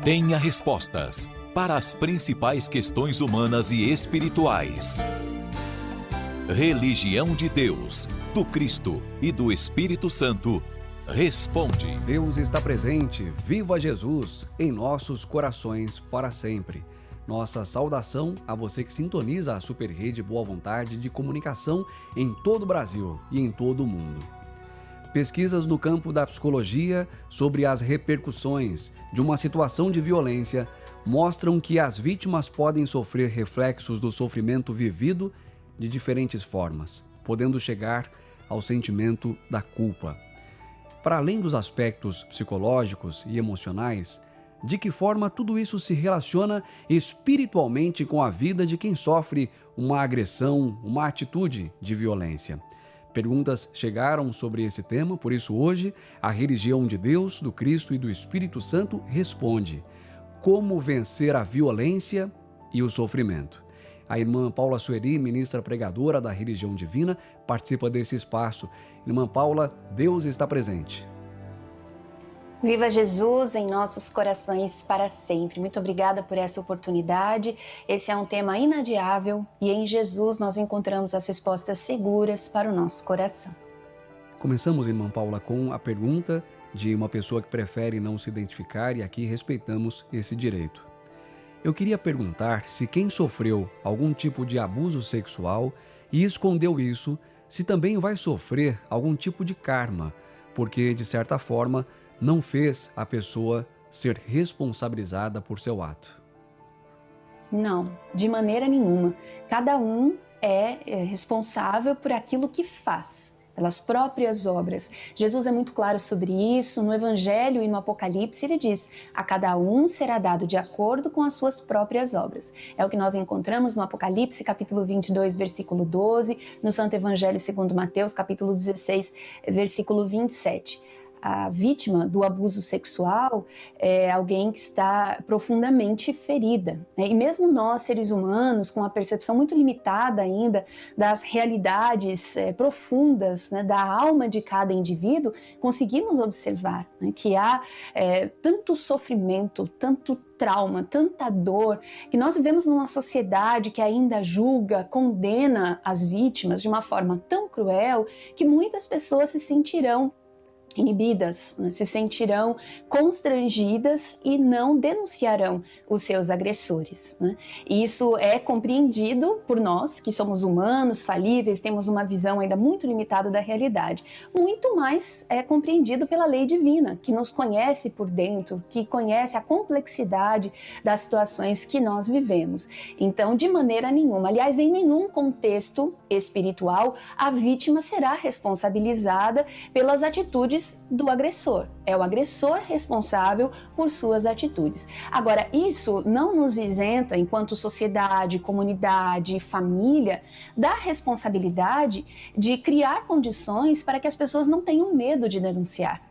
tenha respostas para as principais questões humanas e espirituais. Religião de Deus, do Cristo e do Espírito Santo, responde. Deus está presente, viva Jesus, em nossos corações para sempre. Nossa saudação a você que sintoniza a Super Rede Boa Vontade de comunicação em todo o Brasil e em todo o mundo. Pesquisas no campo da psicologia sobre as repercussões de uma situação de violência mostram que as vítimas podem sofrer reflexos do sofrimento vivido de diferentes formas, podendo chegar ao sentimento da culpa. Para além dos aspectos psicológicos e emocionais, de que forma tudo isso se relaciona espiritualmente com a vida de quem sofre uma agressão, uma atitude de violência? Perguntas chegaram sobre esse tema, por isso hoje a religião de Deus, do Cristo e do Espírito Santo responde: como vencer a violência e o sofrimento? A irmã Paula Sueri, ministra pregadora da religião divina, participa desse espaço. Irmã Paula, Deus está presente. Viva Jesus em nossos corações para sempre. Muito obrigada por essa oportunidade. Esse é um tema inadiável e em Jesus nós encontramos as respostas seguras para o nosso coração. Começamos, irmã Paula, com a pergunta de uma pessoa que prefere não se identificar e aqui respeitamos esse direito. Eu queria perguntar se quem sofreu algum tipo de abuso sexual e escondeu isso, se também vai sofrer algum tipo de karma, porque, de certa forma, não fez a pessoa ser responsabilizada por seu ato. Não, de maneira nenhuma. Cada um é responsável por aquilo que faz, pelas próprias obras. Jesus é muito claro sobre isso. No Evangelho e no Apocalipse ele diz: a cada um será dado de acordo com as suas próprias obras. É o que nós encontramos no Apocalipse, capítulo 22, versículo 12, no Santo Evangelho segundo Mateus, capítulo 16, versículo 27. A vítima do abuso sexual é alguém que está profundamente ferida, né? E mesmo nós, seres humanos, com uma percepção muito limitada ainda das realidades profundas, né, da alma de cada indivíduo, conseguimos observar, né, que há tanto sofrimento, tanto trauma, tanta dor, que nós vivemos numa sociedade que ainda julga, condena as vítimas de uma forma tão cruel que muitas pessoas se sentirão inibidas, né, se sentirão constrangidas e não denunciarão os seus agressores, né? E isso é compreendido por nós, que somos humanos, falíveis, temos uma visão ainda muito limitada da realidade. Muito mais é compreendido pela lei divina, que nos conhece por dentro, que conhece a complexidade das situações que nós vivemos. Então, de maneira nenhuma, aliás, em nenhum contexto espiritual, a vítima será responsabilizada pelas atitudes do agressor. É o agressor responsável por suas atitudes. Agora, isso não nos isenta, enquanto sociedade, comunidade, família, da responsabilidade de criar condições para que as pessoas não tenham medo de denunciar,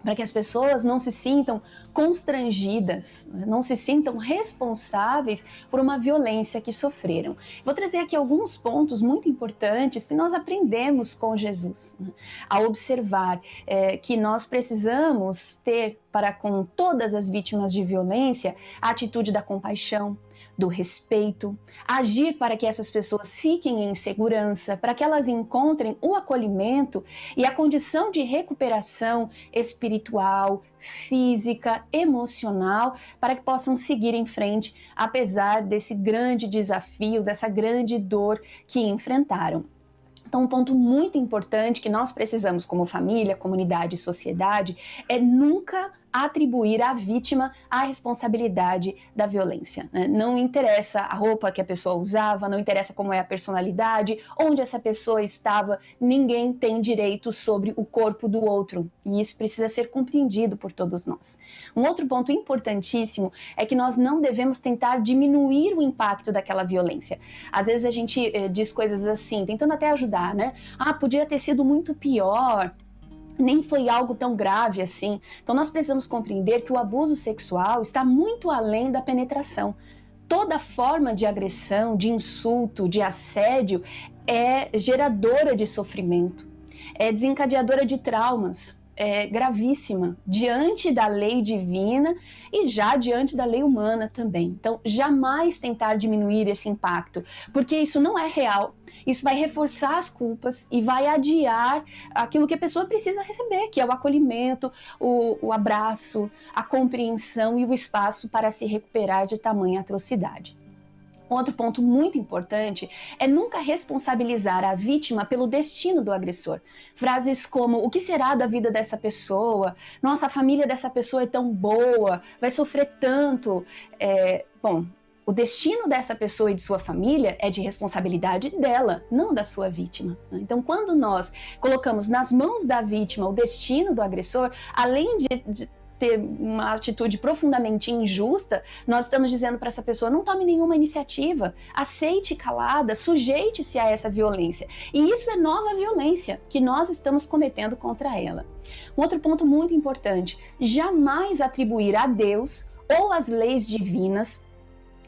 para que as pessoas não se sintam constrangidas, não se sintam responsáveis por uma violência que sofreram. Vou trazer aqui alguns pontos muito importantes que nós aprendemos com Jesus, né? A observar que nós precisamos ter para com todas as vítimas de violência a atitude da compaixão, do respeito, agir para que essas pessoas fiquem em segurança, para que elas encontrem o acolhimento e a condição de recuperação espiritual, física, emocional, para que possam seguir em frente, apesar desse grande desafio, dessa grande dor que enfrentaram. Então, um ponto muito importante que nós precisamos como família, comunidade e sociedade é nunca atribuir à vítima a responsabilidade da violência, né? Não interessa a roupa que a pessoa usava, não interessa como é a personalidade, onde essa pessoa estava, ninguém tem direito sobre o corpo do outro, e isso precisa ser compreendido por todos nós. Um outro ponto importantíssimo é que nós não devemos tentar diminuir o impacto daquela violência. Às vezes a gente diz coisas assim, tentando até ajudar, né? Ah, podia ter sido muito pior, nem foi algo tão grave assim. Então nós precisamos compreender que o abuso sexual está muito além da penetração. Toda forma de agressão, de insulto, de assédio é geradora de sofrimento, é desencadeadora de traumas. gravíssima diante da lei divina e já diante da lei humana também. Então, jamais tentar diminuir esse impacto, porque isso não é real. Isso vai reforçar as culpas e vai adiar aquilo que a pessoa precisa receber, que é o acolhimento, o abraço, a compreensão e o espaço para se recuperar de tamanha atrocidade. Outro ponto muito importante é nunca responsabilizar a vítima pelo destino do agressor. Frases como: o que será da vida dessa pessoa? Nossa, a família dessa pessoa é tão boa, vai sofrer tanto. O destino dessa pessoa e de sua família é de responsabilidade dela, não da sua vítima. Então, quando nós colocamos nas mãos da vítima o destino do agressor, além de ter uma atitude profundamente injusta, nós estamos dizendo para essa pessoa: não tome nenhuma iniciativa, aceite calada, sujeite-se a essa violência. E isso é nova violência que nós estamos cometendo contra ela. Um outro ponto muito importante: jamais atribuir a Deus ou às leis divinas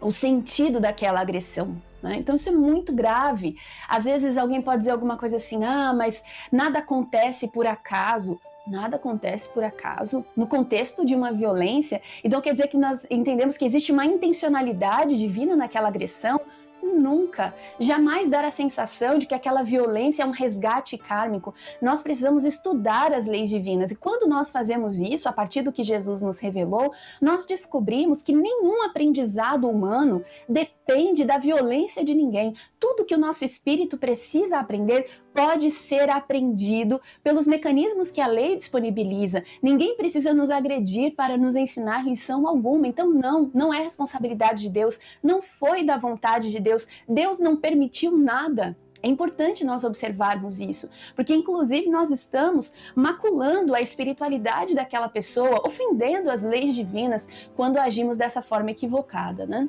o sentido daquela agressão. Então isso é muito grave. Às vezes alguém pode dizer alguma coisa assim: mas nada acontece por acaso. Nada acontece por acaso no contexto de uma violência. Então quer dizer que nós entendemos que existe uma intencionalidade divina naquela agressão? Nunca. Jamais dar a sensação de que aquela violência é um resgate kármico. Nós precisamos estudar as leis divinas. E quando nós fazemos isso, a partir do que Jesus nos revelou, nós descobrimos que nenhum aprendizado humano depende da violência de ninguém. Tudo que o nosso espírito precisa aprender pode ser aprendido pelos mecanismos que a lei disponibiliza. Ninguém precisa nos agredir para nos ensinar lição alguma. Então não é responsabilidade de Deus, não foi da vontade de Deus. Deus não permitiu nada. É importante nós observarmos isso, porque inclusive nós estamos maculando a espiritualidade daquela pessoa, ofendendo as leis divinas quando agimos dessa forma equivocada, né?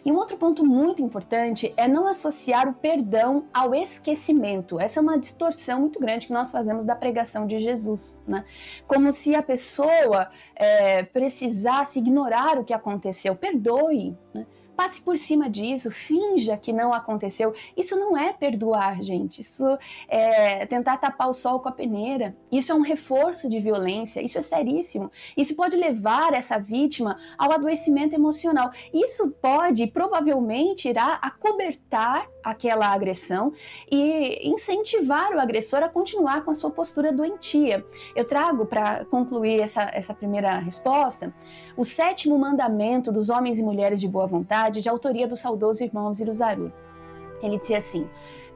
E um outro ponto muito importante é não associar o perdão ao esquecimento. Essa é uma distorção muito grande que nós fazemos da pregação de Jesus, né? Como se a pessoa precisasse ignorar o que aconteceu. Perdoe, né? Passe por cima disso, finja que não aconteceu. Isso não é perdoar, gente. Isso é tentar tapar o sol com a peneira. Isso é um reforço de violência. Isso é seríssimo. Isso pode levar essa vítima ao adoecimento emocional. Isso pode, provavelmente, irá acobertar aquela agressão e incentivar o agressor a continuar com a sua postura doentia. Eu trago, para concluir essa primeira resposta, o 7º mandamento dos homens e mulheres de boa vontade, de autoria do saudoso irmão Ziru. Ele dizia assim: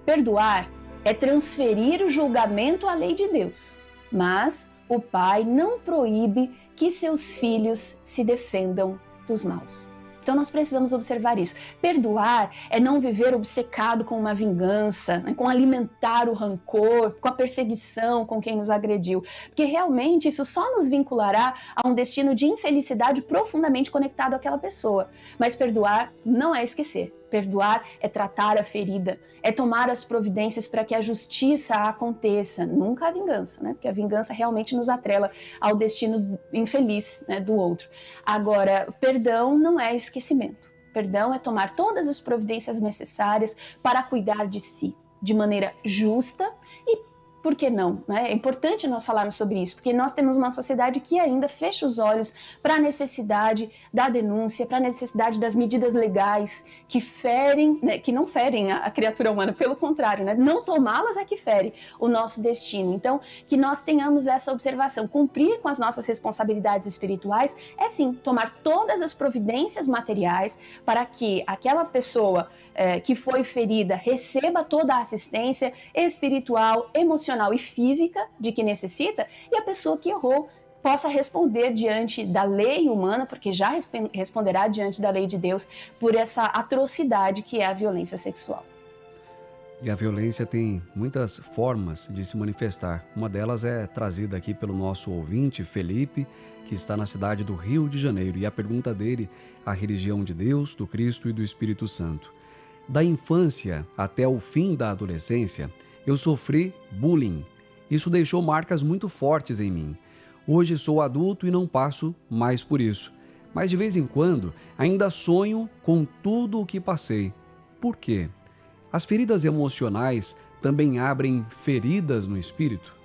perdoar é transferir o julgamento à lei de Deus, mas o pai não proíbe que seus filhos se defendam dos maus. Então nós precisamos observar isso. Perdoar é não viver obcecado com uma vingança, né, com alimentar o rancor, com a perseguição com quem nos agrediu, porque realmente isso só nos vinculará a um destino de infelicidade profundamente conectado àquela pessoa. Mas perdoar não é esquecer. Perdoar é tratar a ferida, é tomar as providências para que a justiça aconteça, nunca a vingança, né? Porque a vingança realmente nos atrela ao destino infeliz, né, do outro. Agora, perdão não é esquecimento. Perdão é tomar todas as providências necessárias para cuidar de si, de maneira justa e, por que não? É importante nós falarmos sobre isso, porque nós temos uma sociedade que ainda fecha os olhos para a necessidade da denúncia, para a necessidade das medidas legais que ferem, né, que não ferem a criatura humana, pelo contrário, né, não tomá-las é que fere o nosso destino. Então, que nós tenhamos essa observação, cumprir com as nossas responsabilidades espirituais é sim tomar todas as providências materiais para que aquela pessoa que foi ferida receba toda a assistência espiritual, emocional e física de que necessita, e a pessoa que errou possa responder diante da lei humana, porque já responderá diante da lei de Deus por essa atrocidade que é a violência sexual. E a violência tem muitas formas de se manifestar. Uma delas é trazida aqui pelo nosso ouvinte, Felipe, que está na cidade do Rio de Janeiro. E a pergunta dele: a religião de Deus, do Cristo e do Espírito Santo. Da infância até o fim da adolescência, eu sofri bullying. Isso deixou marcas muito fortes em mim. Hoje sou adulto e não passo mais por isso. Mas de vez em quando ainda sonho com tudo o que passei. Por quê? As feridas emocionais também abrem feridas no espírito?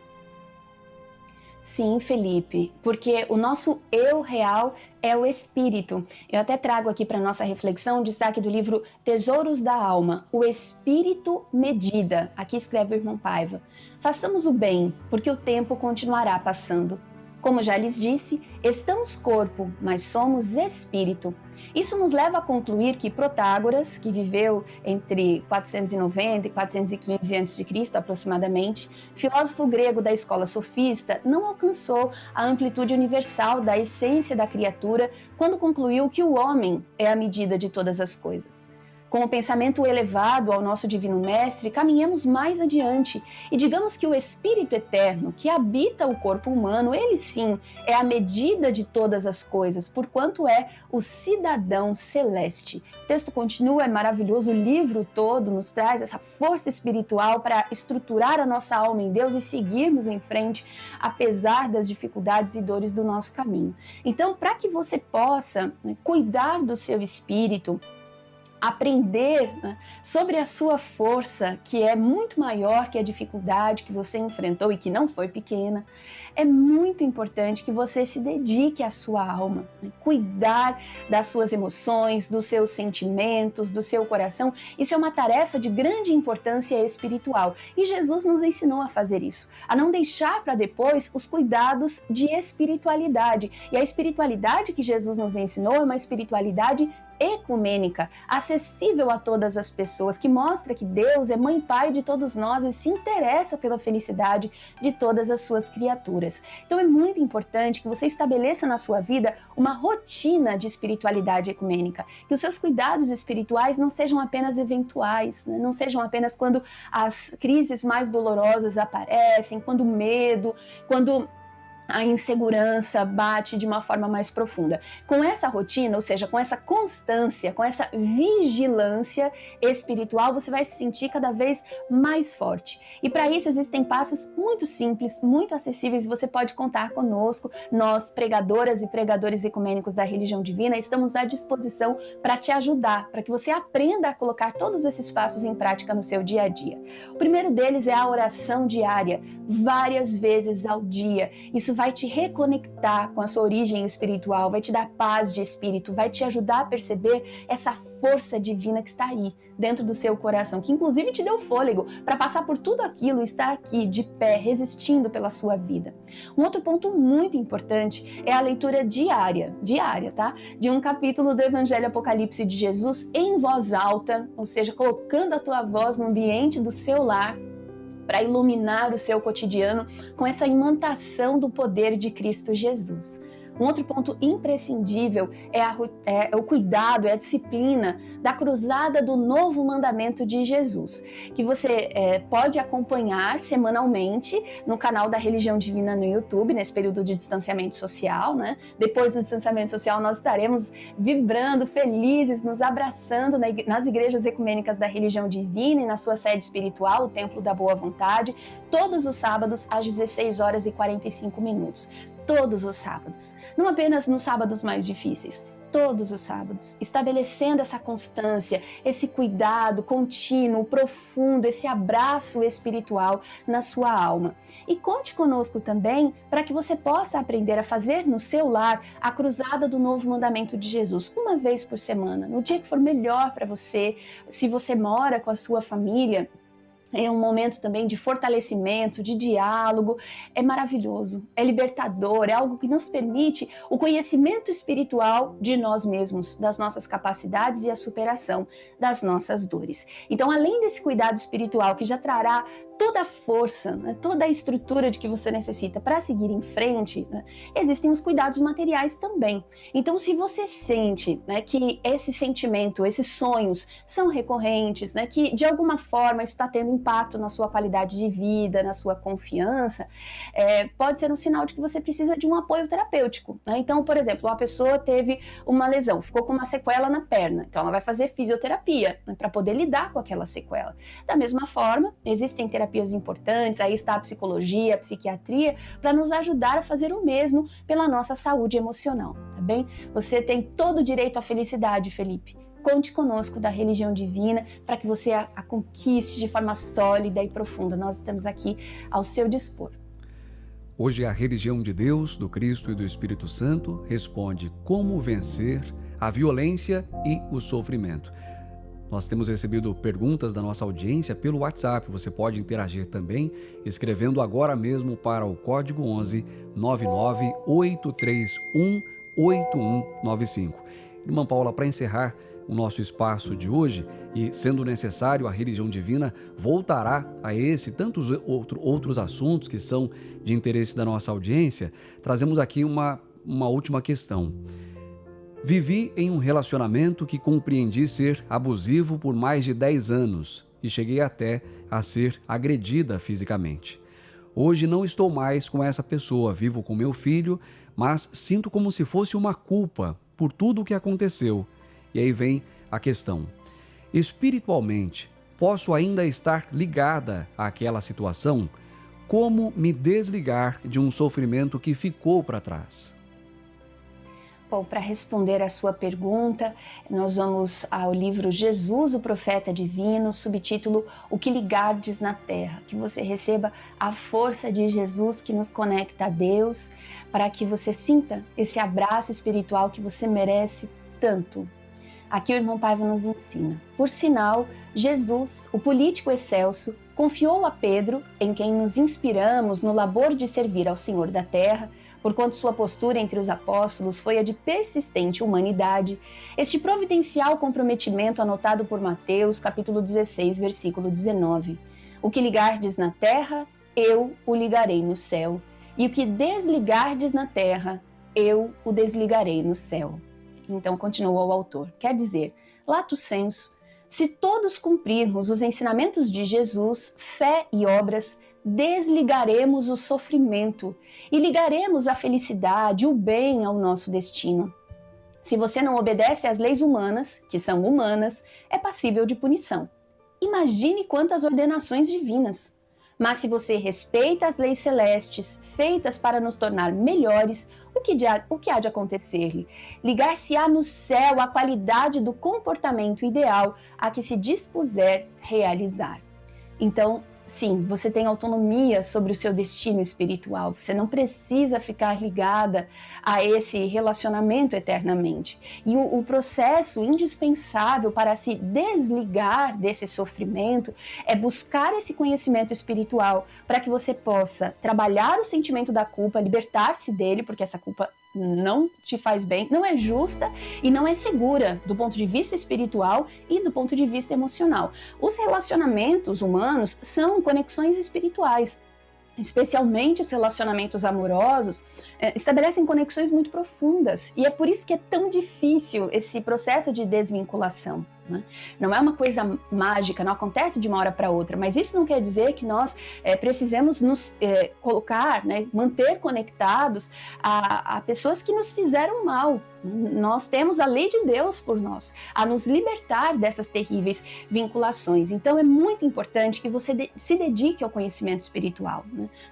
Sim, Felipe, porque o nosso eu real é o espírito. Eu até trago aqui para nossa reflexão o destaque do livro Tesouros da Alma, o Espírito Medida. Aqui escreve o irmão Paiva. Façamos o bem, porque o tempo continuará passando. Como já lhes disse, estamos corpo, mas somos espírito. Isso nos leva a concluir que Protágoras, que viveu entre 490 e 415 a.C. aproximadamente, filósofo grego da escola sofista, não alcançou a amplitude universal da essência da criatura quando concluiu que o homem é a medida de todas as coisas. Com o pensamento elevado ao nosso Divino Mestre, caminhamos mais adiante e digamos que o Espírito Eterno, que habita o corpo humano, ele sim é a medida de todas as coisas, porquanto é o cidadão celeste. O texto continua, é maravilhoso, o livro todo nos traz essa força espiritual para estruturar a nossa alma em Deus e seguirmos em frente, apesar das dificuldades e dores do nosso caminho. Então, para que você possa cuidar do seu espírito, aprender sobre a sua força, que é muito maior que a dificuldade que você enfrentou e que não foi pequena, é muito importante que você se dedique à sua alma, cuidar das suas emoções, dos seus sentimentos, do seu coração. Isso é uma tarefa de grande importância espiritual e Jesus nos ensinou a fazer isso, a não deixar para depois os cuidados de espiritualidade. E a espiritualidade que Jesus nos ensinou é uma espiritualidade ecumênica, acessível a todas as pessoas, que mostra que Deus é mãe e pai de todos nós e se interessa pela felicidade de todas as suas criaturas. Então é muito importante que você estabeleça na sua vida uma rotina de espiritualidade ecumênica, que os seus cuidados espirituais não sejam apenas eventuais, né? Não sejam apenas quando as crises mais dolorosas aparecem, quando o medo, quando a insegurança bate de uma forma mais profunda. Com essa rotina, ou seja, com essa constância, com essa vigilância espiritual, você vai se sentir cada vez mais forte. E para isso existem passos muito simples, muito acessíveis, e você pode contar conosco. Nós, pregadoras e pregadores ecumênicos da religião divina, estamos à disposição para te ajudar, para que você aprenda a colocar todos esses passos em prática no seu dia a dia. O primeiro deles é a oração diária, várias vezes ao dia. Isso vai te reconectar com a sua origem espiritual, vai te dar paz de espírito, vai te ajudar a perceber essa força divina que está aí dentro do seu coração, que inclusive te deu fôlego para passar por tudo aquilo e estar aqui de pé, resistindo pela sua vida. Um outro ponto muito importante é a leitura diária, tá? De um capítulo do Evangelho Apocalipse de Jesus em voz alta, ou seja, colocando a tua voz no ambiente do seu lar, para iluminar o seu cotidiano com essa imantação do poder de Cristo Jesus. Um outro ponto imprescindível é o cuidado, é a disciplina da cruzada do novo mandamento de Jesus, que você pode acompanhar semanalmente no canal da Religião Divina no YouTube, nesse período de distanciamento social, né? Depois do distanciamento social, nós estaremos vibrando, felizes, nos abraçando nas igrejas ecumênicas da Religião Divina e na sua sede espiritual, o Templo da Boa Vontade, todos os sábados às 16h45. Todos os sábados, não apenas nos sábados mais difíceis, todos os sábados, estabelecendo essa constância, esse cuidado contínuo, profundo, esse abraço espiritual na sua alma. E conte conosco também para que você possa aprender a fazer no seu lar a cruzada do novo mandamento de Jesus, uma vez por semana, no dia que for melhor para você, se você mora com a sua família. É um momento também de fortalecimento, de diálogo, é maravilhoso, é libertador, é algo que nos permite o conhecimento espiritual de nós mesmos, das nossas capacidades e a superação das nossas dores. Então, além desse cuidado espiritual que já trará toda a força, né, toda a estrutura de que você necessita para seguir em frente, né, existem os cuidados materiais também. Então, se você sente, né, que esse sentimento, esses sonhos são recorrentes, né, que de alguma forma isso está tendo impacto na sua qualidade de vida, na sua confiança, pode ser um sinal de que você precisa de um apoio terapêutico, né? Então, por exemplo, uma pessoa teve uma lesão, ficou com uma sequela na perna, então ela vai fazer fisioterapia, né, para poder lidar com aquela sequela. Da mesma forma, existem terapias importantes, aí está a psicologia, a psiquiatria, para nos ajudar a fazer o mesmo pela nossa saúde emocional, tá bem? Você tem todo o direito à felicidade, Felipe. Conte conosco da Religião Divina para que você a conquiste de forma sólida e profunda. Nós estamos aqui ao seu dispor. Hoje a religião de Deus, do Cristo e do Espírito Santo responde como vencer a violência e o sofrimento. Nós temos recebido perguntas da nossa audiência pelo WhatsApp. Você pode interagir também escrevendo agora mesmo para o código 11 99831 8195. Irmã Paula, para encerrar o nosso espaço de hoje, e sendo necessário, a religião divina voltará a esse e tantos outros assuntos que são de interesse da nossa audiência, trazemos aqui uma última questão. Vivi em um relacionamento que compreendi ser abusivo por mais de 10 anos e cheguei até a ser agredida fisicamente. Hoje não estou mais com essa pessoa, vivo com meu filho, mas sinto como se fosse uma culpa por tudo o que aconteceu. E aí vem a questão. Espiritualmente, posso ainda estar ligada àquela situação? Como me desligar de um sofrimento que ficou para trás? Bom, para responder a sua pergunta, nós vamos ao livro Jesus, o Profeta Divino, subtítulo O que ligardes na terra, que você receba a força de Jesus que nos conecta a Deus, para que você sinta esse abraço espiritual que você merece tanto. Aqui o irmão Paiva nos ensina. Por sinal, Jesus, o político excelso, confiou a Pedro, em quem nos inspiramos no labor de servir ao Senhor da terra, porquanto sua postura entre os apóstolos foi a de persistente humanidade, este providencial comprometimento anotado por Mateus, capítulo 16, versículo 19. O que ligardes na terra, eu o ligarei no céu, e o que desligardes na terra, eu o desligarei no céu. Então continuou o autor. Quer dizer, lato sensu, se todos cumprirmos os ensinamentos de Jesus, fé e obras, desligaremos o sofrimento e ligaremos a felicidade, o bem ao nosso destino. Se você não obedece às leis humanas, que são humanas, é passível de punição. Imagine quantas ordenações divinas. Mas se você respeita as leis celestes, feitas para nos tornar melhores, o que há de acontecer-lhe? Ligar-se-á no céu a qualidade do comportamento ideal a que se dispuser realizar. Então, sim, você tem autonomia sobre o seu destino espiritual. Você não precisa ficar ligada a esse relacionamento eternamente. E o processo indispensável para se desligar desse sofrimento é buscar esse conhecimento espiritual para que você possa trabalhar o sentimento da culpa, libertar-se dele, porque essa culpa não te faz bem, não é justa e não é segura do ponto de vista espiritual e do ponto de vista emocional. Os relacionamentos humanos são conexões espirituais, especialmente os relacionamentos amorosos, estabelecem conexões muito profundas e é por isso que é tão difícil esse processo de desvinculação. Não é uma coisa mágica, não acontece de uma hora para outra, mas isso não quer dizer que nós precisemos nos colocar, manter conectados a pessoas que nos fizeram mal. Nós temos a lei de Deus por nós, a nos libertar dessas terríveis vinculações. Então é muito importante que você se dedique ao conhecimento espiritual.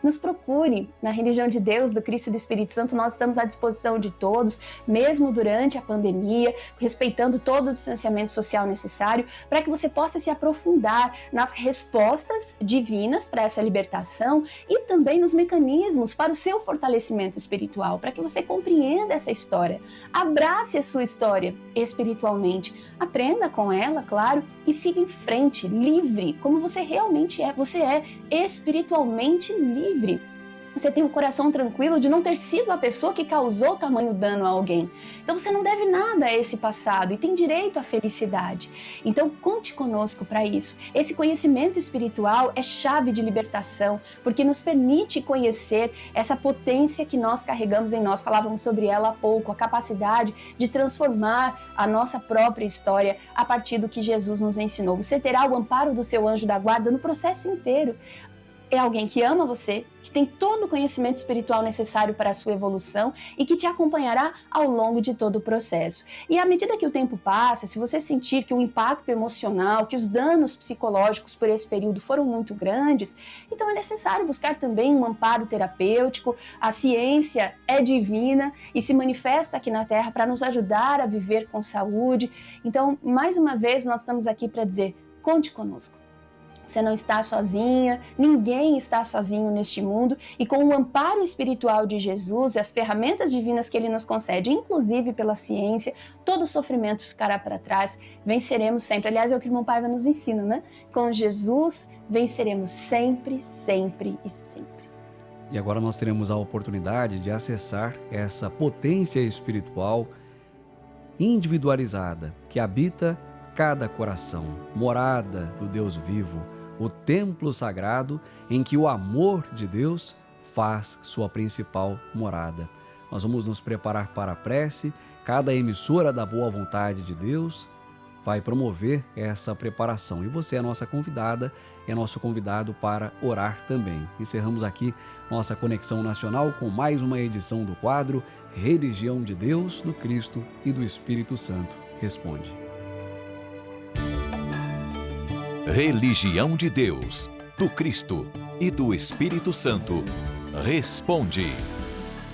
Nos procure na religião de Deus, do Cristo e do Espírito Santo, nós estamos à disposição de todos, mesmo durante a pandemia, respeitando todo o distanciamento social necessário, para que você possa se aprofundar nas respostas divinas para essa libertação e também nos mecanismos para o seu fortalecimento espiritual, para que você compreenda essa história. Abrace a sua história espiritualmente, aprenda com ela, claro, e siga em frente, livre, como você realmente é. Você é espiritualmente livre. Você tem um coração tranquilo de não ter sido a pessoa que causou tamanho dano a alguém. Então você não deve nada a esse passado e tem direito à felicidade. Então conte conosco para isso. Esse conhecimento espiritual é chave de libertação, porque nos permite conhecer essa potência que nós carregamos em nós. Falávamos sobre ela há pouco, a capacidade de transformar a nossa própria história a partir do que Jesus nos ensinou. Você terá o amparo do seu anjo da guarda no processo inteiro. É alguém que ama você, que tem todo o conhecimento espiritual necessário para a sua evolução e que te acompanhará ao longo de todo o processo. E à medida que o tempo passa, se você sentir que o impacto emocional, que os danos psicológicos por esse período foram muito grandes, então é necessário buscar também um amparo terapêutico. A ciência é divina e se manifesta aqui na Terra para nos ajudar a viver com saúde. Então, mais uma vez, nós estamos aqui para dizer, conte conosco. Você não está sozinha, ninguém está sozinho neste mundo, e com o amparo espiritual de Jesus e as ferramentas divinas que Ele nos concede, inclusive pela ciência, todo o sofrimento ficará para trás, venceremos sempre. Aliás, é o que o irmão Paiva nos ensina, né? Com Jesus, venceremos sempre, sempre e sempre. E agora nós teremos a oportunidade de acessar essa potência espiritual individualizada que habita cada coração, morada do Deus vivo, o templo sagrado em que o amor de Deus faz sua principal morada. Nós vamos nos preparar para a prece. Cada emissora da Boa Vontade de Deus vai promover essa preparação. E você é a nossa convidada, é nosso convidado para orar também. Encerramos aqui nossa Conexão Nacional com mais uma edição do quadro Religião de Deus, do Cristo e do Espírito Santo Responde. Religião de Deus, do Cristo e do Espírito Santo Responde.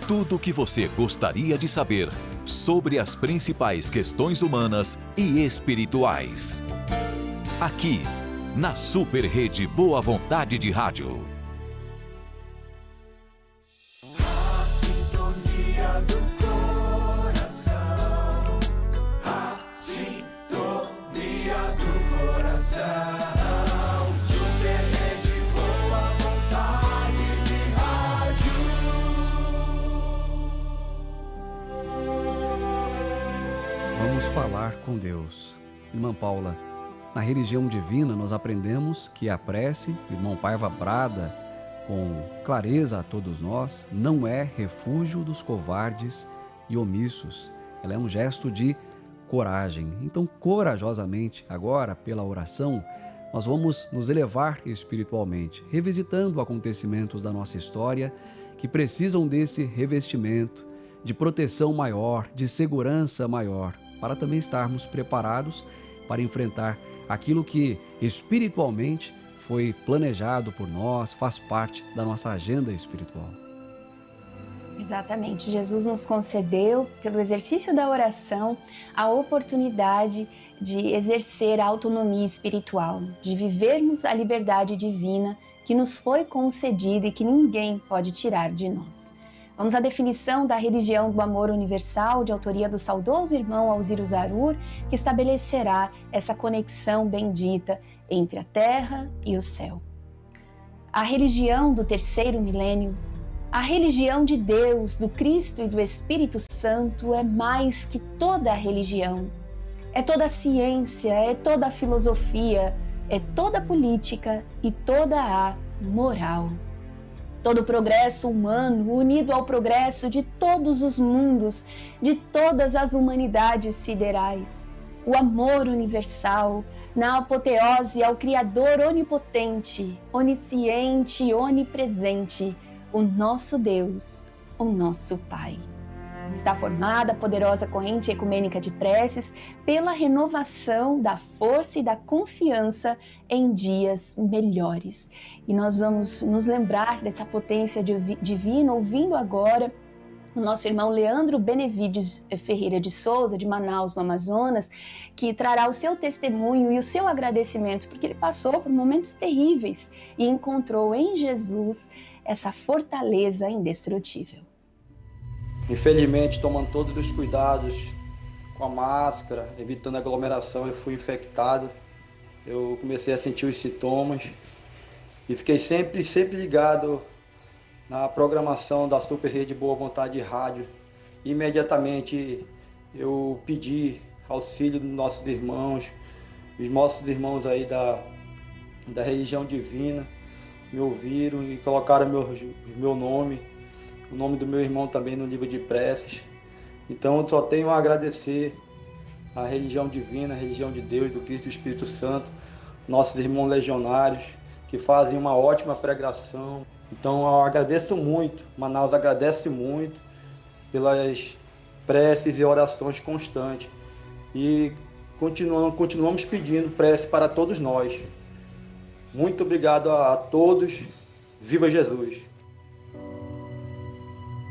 Tudo o que você gostaria de saber sobre as principais questões humanas e espirituais. Aqui, na Super Rede Boa Vontade de Rádio. A sintonia do coração. A sintonia do coração. Super Rede Boa Vontade de Rádio. Vamos falar com Deus. Irmã Paula, na religião divina nós aprendemos que a prece, o irmão Paiva brada com clareza a todos nós, não é refúgio dos covardes e omissos. Ela é um gesto de coragem. Então, corajosamente, agora, pela oração, nós vamos nos elevar espiritualmente, revisitando acontecimentos da nossa história que precisam desse revestimento, de proteção maior, de segurança maior, para também estarmos preparados para enfrentar aquilo que espiritualmente foi planejado por nós, faz parte da nossa agenda espiritual. Exatamente. Jesus nos concedeu, pelo exercício da oração, a oportunidade de exercer a autonomia espiritual, de vivermos a liberdade divina que nos foi concedida e que ninguém pode tirar de nós. Vamos à definição da religião do amor universal, de autoria do saudoso irmão Alziro Zarur, que estabelecerá essa conexão bendita entre a terra e o céu. A religião do terceiro milênio, a religião de Deus, do Cristo e do Espírito Santo é mais que toda a religião. É toda a ciência, é toda a filosofia, é toda a política e toda a moral. Todo o progresso humano unido ao progresso de todos os mundos, de todas as humanidades siderais. O amor universal, na apoteose ao Criador onipotente, onisciente e onipresente, o nosso Deus, o nosso Pai. Está formada a poderosa corrente ecumênica de preces pela renovação da força e da confiança em dias melhores. E nós vamos nos lembrar dessa potência divina ouvindo agora o nosso irmão Leandro Benevides Ferreira de Souza, de Manaus, no Amazonas, que trará o seu testemunho e o seu agradecimento, porque ele passou por momentos terríveis e encontrou em Jesus essa fortaleza indestrutível. Infelizmente, tomando todos os cuidados com a máscara, evitando aglomeração, eu fui infectado. Eu comecei a sentir os sintomas e fiquei sempre ligado na programação da Super Rede Boa Vontade de Rádio. Imediatamente eu pedi auxílio dos nossos irmãos, os nossos irmãos aí da religião divina, me ouviram e colocaram meu nome, o nome do meu irmão também no livro de preces. Então eu só tenho a agradecer à religião divina, a religião de Deus, do Cristo e do Espírito Santo, nossos irmãos legionários, que fazem uma ótima pregação. Então eu agradeço muito, Manaus agradece muito pelas preces e orações constantes. E continuamos pedindo prece para todos nós. Muito obrigado a todos. Viva Jesus!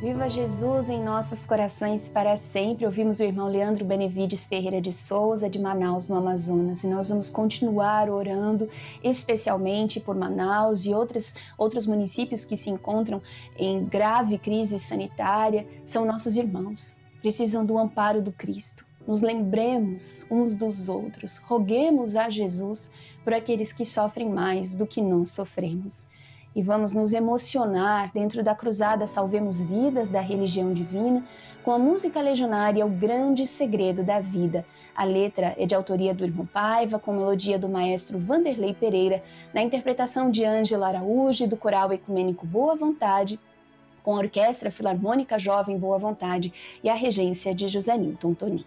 Viva Jesus em nossos corações para sempre. Ouvimos o irmão Leandro Benevides Ferreira de Souza, de Manaus, no Amazonas. E nós vamos continuar orando, especialmente por Manaus e outros municípios que se encontram em grave crise sanitária. São nossos irmãos, precisam do amparo do Cristo. Nos lembremos uns dos outros, roguemos a Jesus por aqueles que sofrem mais do que nós sofremos. E vamos nos emocionar dentro da cruzada Salvemos Vidas da Religião Divina com a música legionária O Grande Segredo da Vida. A letra é de autoria do irmão Paiva, com melodia do maestro Vanderlei Pereira, na interpretação de Ângela Araújo e do coral ecumênico Boa Vontade, com a Orquestra Filarmônica Jovem Boa Vontade e a regência de José Nilton Tonin.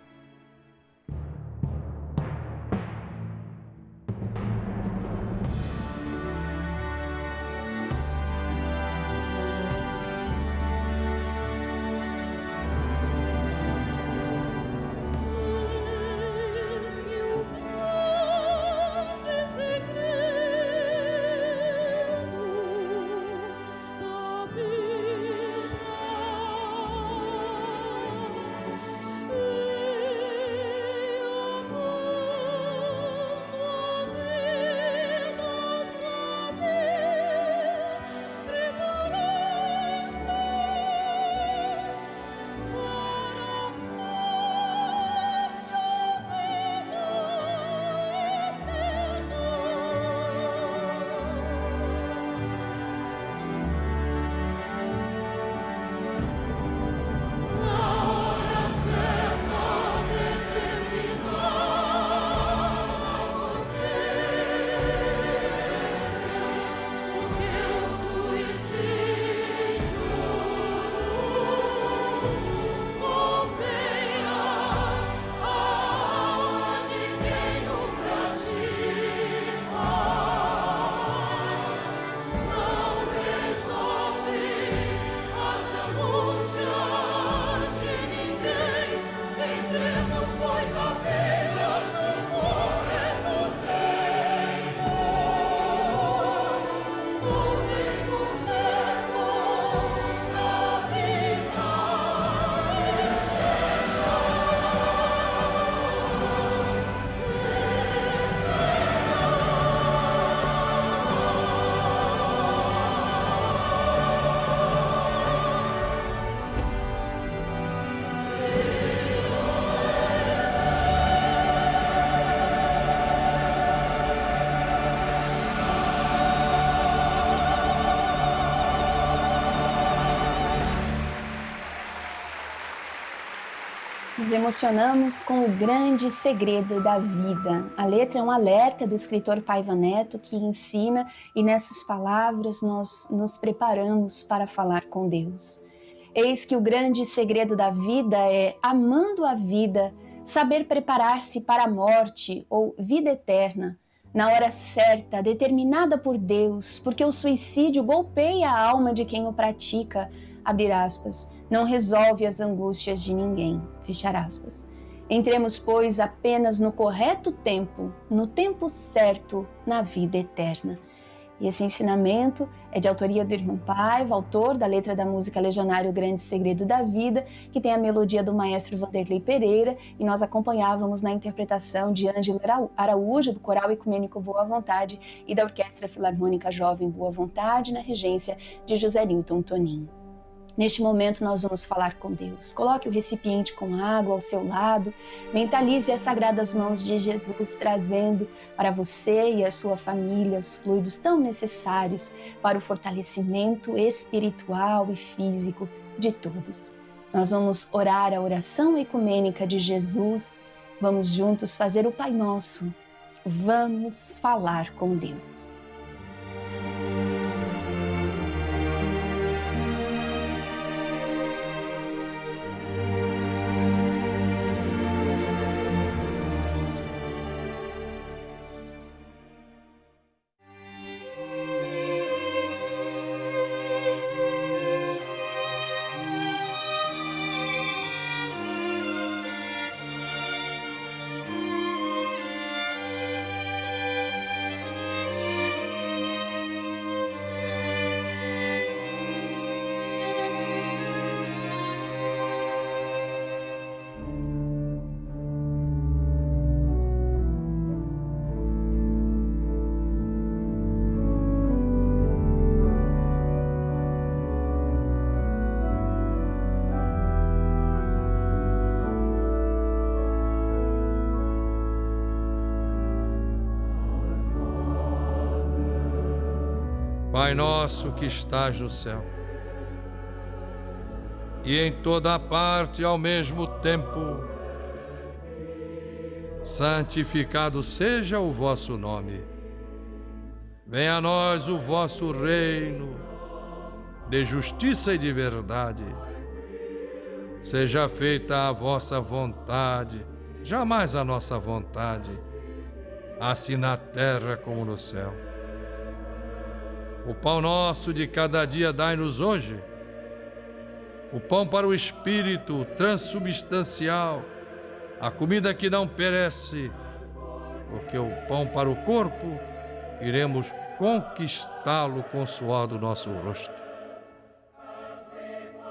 Nos emocionamos com o grande segredo da vida. A letra é um alerta do escritor Paiva Neto que ensina, e nessas palavras nós nos preparamos para falar com Deus. Eis que o grande segredo da vida é, amando a vida, saber preparar-se para a morte ou vida eterna, na hora certa, determinada por Deus, porque o suicídio golpeia a alma de quem o pratica, abrir aspas, não resolve as angústias de ninguém, fechar aspas. Entremos, pois, apenas no correto tempo, no tempo certo, na vida eterna. E esse ensinamento é de autoria do irmão Paiva, autor da letra da música legionária O Grande Segredo da Vida, que tem a melodia do maestro Vanderlei Pereira, e nós acompanhávamos na interpretação de Ângela Araújo, do coral ecumênico Boa Vontade, e da Orquestra Filarmônica Jovem Boa Vontade, na regência de José Nilton Tonin. Neste momento nós vamos falar com Deus. Coloque o recipiente com água ao seu lado, mentalize as sagradas mãos de Jesus trazendo para você e a sua família os fluidos tão necessários para o fortalecimento espiritual e físico de todos. Nós vamos orar a oração ecumênica de Jesus, vamos juntos fazer o Pai Nosso, vamos falar com Deus. Pai nosso que estás no céu, e em toda parte ao mesmo tempo, santificado seja o vosso nome. Venha a nós o vosso reino, de justiça e de verdade. Seja feita a vossa vontade, jamais a nossa vontade, assim na terra como no céu. O pão nosso de cada dia dai-nos hoje, o pão para o espírito transubstancial, a comida que não perece, porque o pão para o corpo iremos conquistá-lo com o suor do nosso rosto.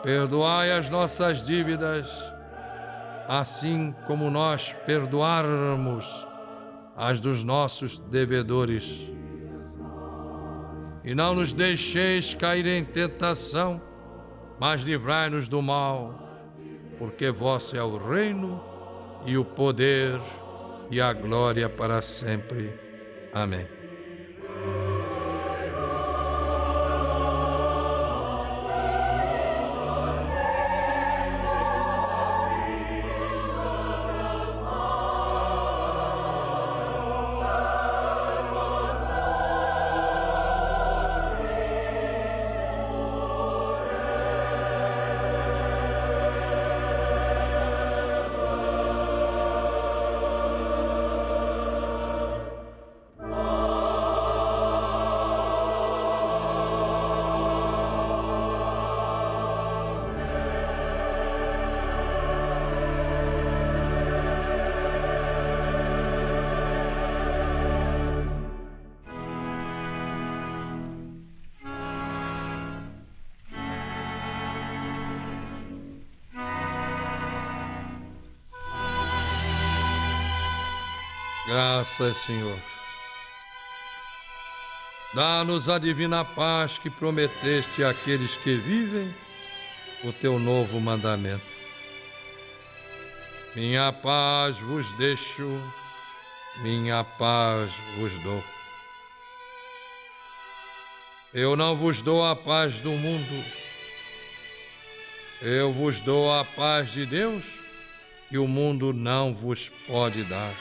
Perdoai as nossas dívidas, assim como nós perdoarmos as dos nossos devedores. E não nos deixeis cair em tentação, mas livrai-nos do mal, porque vosso é o reino e o poder e a glória para sempre. Amém. Graças, Senhor. Dá-nos a divina paz que prometeste àqueles que vivem o teu novo mandamento. Minha paz vos deixo, minha paz vos dou. Eu não vos dou a paz do mundo, eu vos dou a paz de Deus que o mundo não vos pode dar.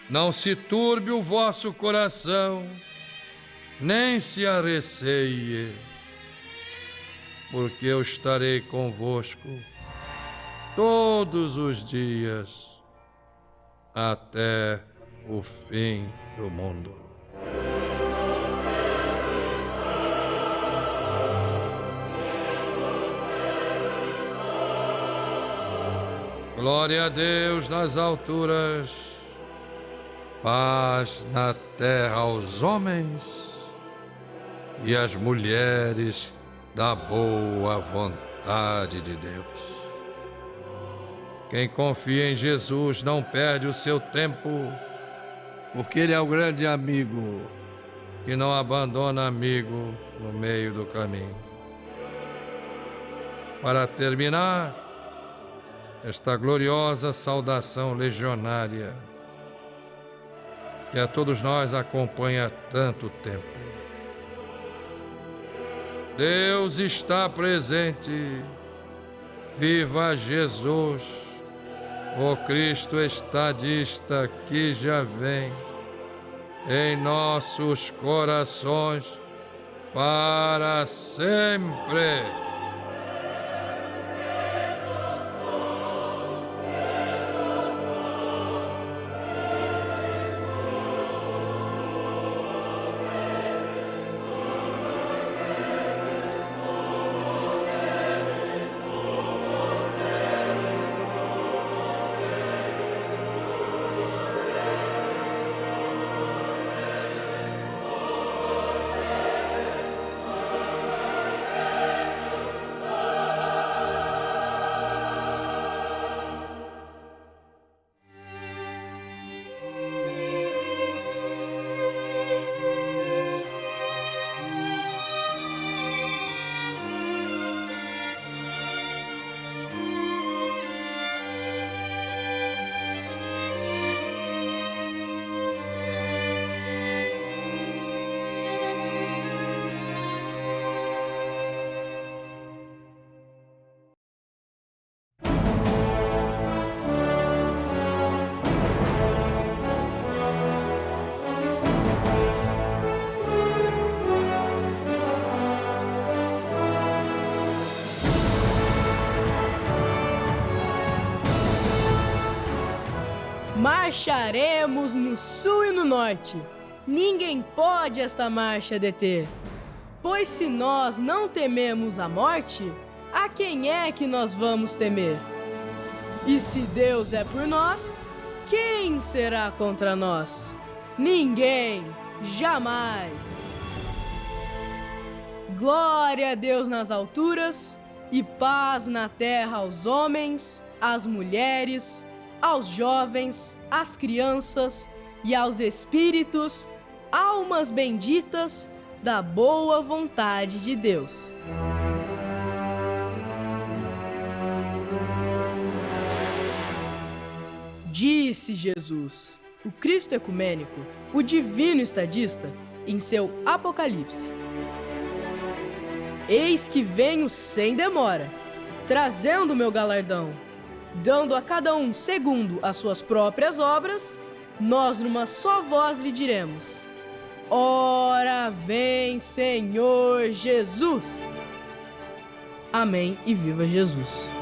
Não se turbe o vosso coração, nem se arreceie, porque eu estarei convosco todos os dias até o fim do mundo. Glória a Deus nas alturas, paz na terra aos homens e às mulheres da boa vontade de Deus. Quem confia em Jesus não perde o seu tempo, porque Ele é o grande amigo que não abandona amigo no meio do caminho. Para terminar, esta gloriosa saudação legionária que a todos nós acompanha há tanto tempo. Deus está presente, viva Jesus, o Cristo estadista que já vem em nossos corações para sempre. Marcharemos no sul e no norte. Ninguém pode esta marcha deter. Pois se nós não tememos a morte, a quem é que nós vamos temer? E se Deus é por nós, quem será contra nós? Ninguém, jamais. Glória a Deus nas alturas e paz na terra aos homens, às mulheres, aos jovens, às crianças e aos espíritos, almas benditas da boa vontade de Deus. Disse Jesus, o Cristo ecumênico, o divino estadista, em seu Apocalipse: Eis que venho sem demora, trazendo o meu galardão, dando a cada um segundo as suas próprias obras. Nós numa só voz lhe diremos: Ora vem, Senhor Jesus! Amém e viva Jesus!